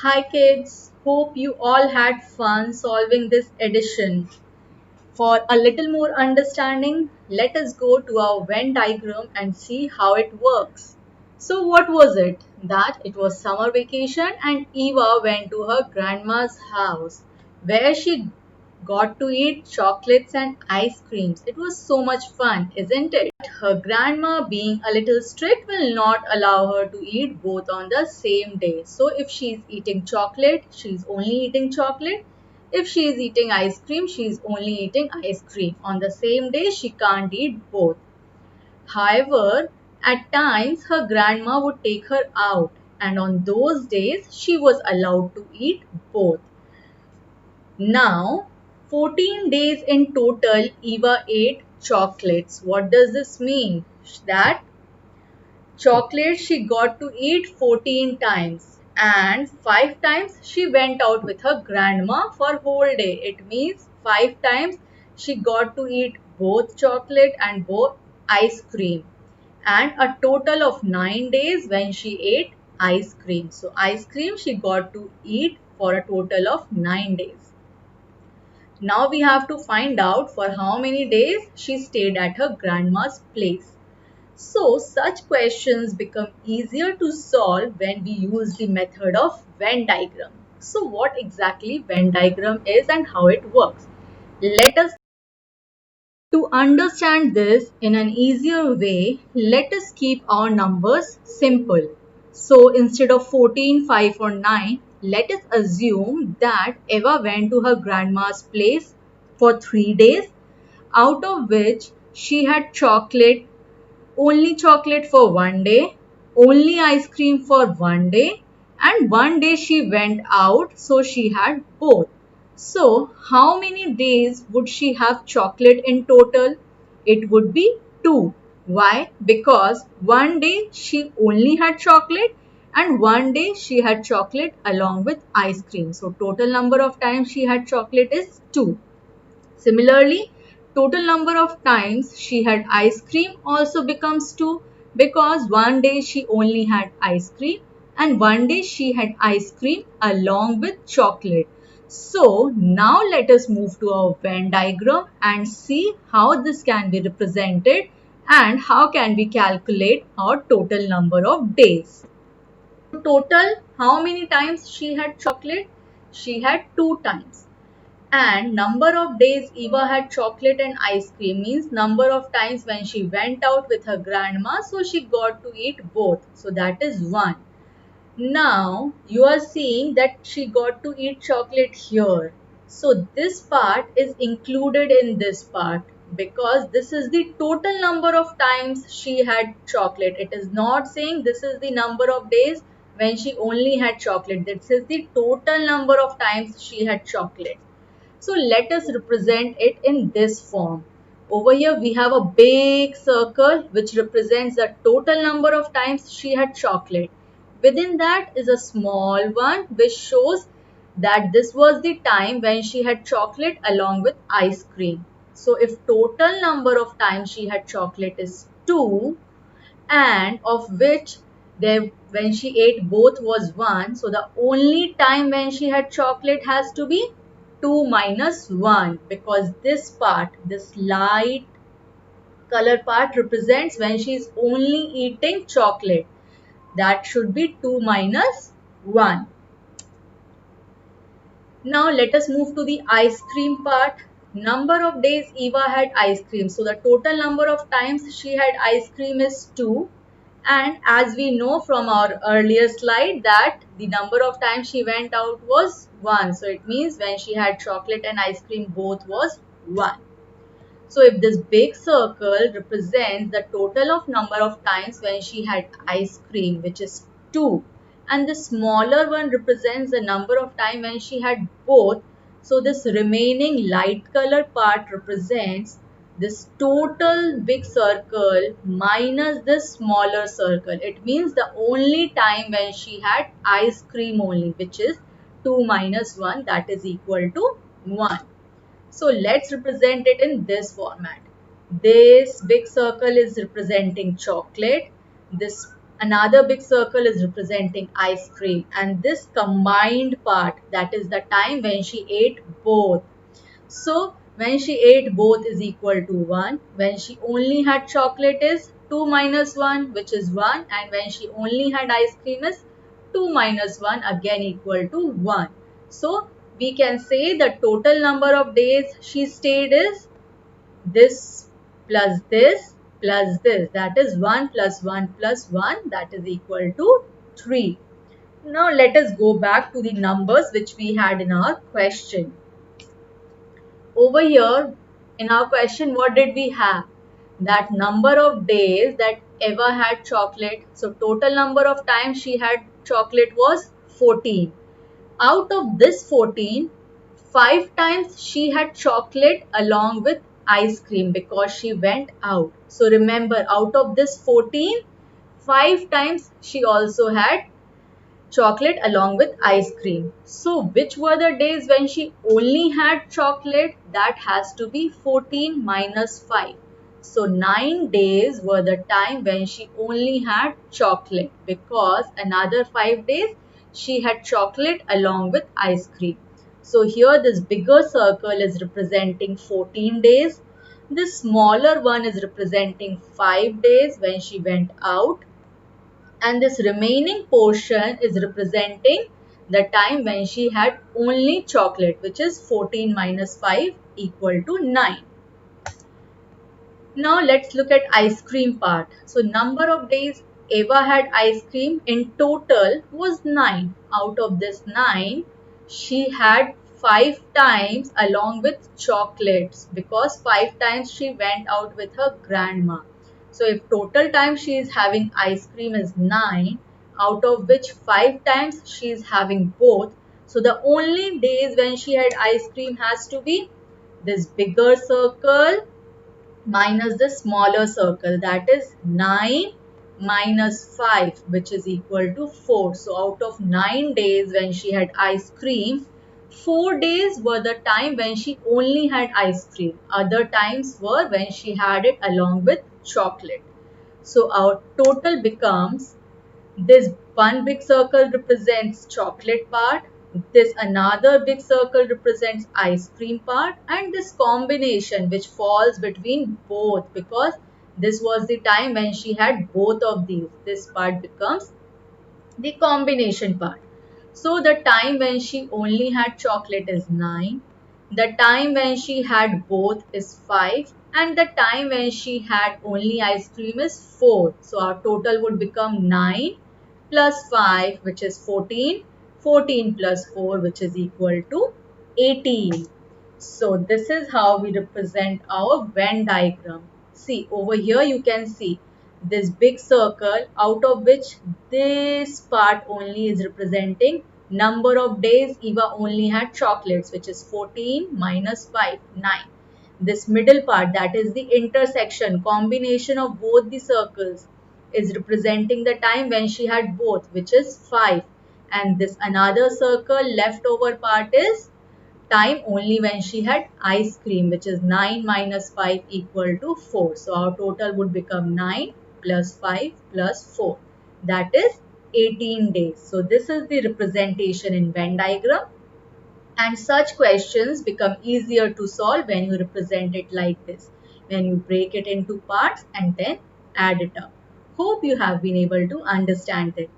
Hi kids, hope you all had fun solving this addition. For a little more understanding, let us go to our Venn diagram and see how it works. So what was it? That it was summer vacation and Eva went to her grandma's house where she got to eat chocolates and ice creams. It was so much fun, isn't it? Her grandma, being a little strict, will not allow her to eat both on the same day. So if she's eating chocolate, she's only eating chocolate. If she is eating ice cream, she is only eating ice cream. On the same day, she can't eat both. However, at times her grandma would take her out, and on those days, she was allowed to eat both. Now, 14 days in total, Eva ate chocolates. What does this mean? That chocolate she got to eat 14 times, and 5 times she went out with her grandma for whole day. It means 5 times she got to eat both chocolate and both ice cream, and a total of 9 days when she ate ice cream. So ice cream she got to eat for a total of 9 days. Now we have to find out for how many days she stayed at her grandma's place. So such questions become easier to solve when we use the method of Venn diagram. So what exactly Venn diagram is and how it works? Let us To understand this in an easier way, let us keep our numbers simple. So instead of 14, 5 or 9, let us assume that Eva went to her grandma's place for 3 days, out of which she had only chocolate for 1 day, only ice cream for 1 day, and 1 day she went out, so she had both. So, how many days would she have chocolate in total? It would be 2. Why? Because 1 day she only had chocolate and 1 day she had chocolate along with ice cream. So, total number of times she had chocolate is 2. Similarly, total number of times she had ice cream also becomes 2 because 1 day she only had ice cream and 1 day she had ice cream along with chocolate. So now let us move to our Venn diagram and see how this can be represented and how can we calculate our total number of days. Total, how many times she had chocolate? She had 2 times. And number of days Eva had chocolate and ice cream means number of times when she went out with her grandma, so she got to eat both. So that is 1. Now you are seeing that she got to eat chocolate here. So this part is included in this part because this is the total number of times she had chocolate. It is not saying this is the number of days when she only had chocolate. This is the total number of times she had chocolate. So let us represent it in this form. Over here we have a big circle which represents the total number of times she had chocolate. Within that is a small one which shows that this was the time when she had chocolate along with ice cream. So if total number of times she had chocolate is 2 and of which when she ate both was 1, so the only time when she had chocolate has to be 2 minus 1 because this light color part represents when she is only eating chocolate. That should be 2 minus 1. Now let us move to the ice cream part. Number of days Eva had ice cream. So the total number of times she had ice cream is 2. And as we know from our earlier slide that the number of times she went out was 1. So it means when she had chocolate and ice cream both was 1. So if this big circle represents the total of number of times when she had ice cream, which is 2, and the smaller one represents the number of time when she had both, so this remaining light color part represents this total big circle minus this smaller circle. It means the only time when she had ice cream only, which is 2 minus 1, that is equal to 1. So let's represent it in this format. This big circle is representing chocolate. This Another big circle is representing ice cream, and this combined part, that is the time when she ate both. So when she ate both is equal to 1. When she only had chocolate is 2 minus 1, which is 1. And when she only had ice cream is 2 minus 1, again equal to 1. So we can say the total number of days she stayed is this plus this plus this. That is 1 plus 1 plus 1, that is equal to 3. Now let us go back to the numbers which we had in our question. Over here in our question, what did we have? That number of days that Eva had chocolate. So total number of times she had chocolate was 14. Out of this 14, 5 times she had chocolate along with ice cream because she went out. So remember, out of this 14, 5 times she also had chocolate along with ice cream. So which were the days when she only had chocolate? That has to be 14 minus 5. So 9 days were the time when she only had chocolate, because another 5 days she had chocolate along with ice cream. So here this bigger circle is representing 14 days. This smaller one is representing 5 days when she went out, and this remaining portion is representing the time when she had only chocolate, which is 14 minus 5 equal to 9. Now let's look at ice cream part. So number of days Eva had ice cream in total was 9. Out of this 9, she had 5 times along with chocolates, because 5 times she went out with her grandma. So if total time she is having ice cream is 9, out of which 5 times she is having both. So the only days when she had ice cream has to be this bigger circle minus the smaller circle, that is 9 minus 5, which is equal to 4. So out of 9 days when she had ice cream, 4 days were the time when she only had ice cream. Other times were when she had it along with chocolate. So our total becomes, this one big circle represents chocolate part, this another big circle represents ice cream part, and this combination which falls between both, because this was the time when she had both of these. This part becomes the combination part. So the time when she only had chocolate is 9, the time when she had both is 5, and the time when she had only ice cream is 4. So our total would become 9 plus 5, which is 14, 14 plus 4, which is equal to 18. So this is how we represent our Venn diagram. See, over here you can see this big circle, out of which this part only is representing number of days Eva only had chocolates, which is 14 minus 5, 9. This middle part, that is the intersection, combination of both the circles, is representing the time when she had both, which is 5. And this another circle leftover part is time only when she had ice cream, which is 9 minus 5 equal to 4. So our total would become 9 plus 5 plus 4. That is 18 days. So this is the representation in Venn diagram. And such questions become easier to solve when you represent it like this, when you break it into parts and then add it up. Hope you have been able to understand it.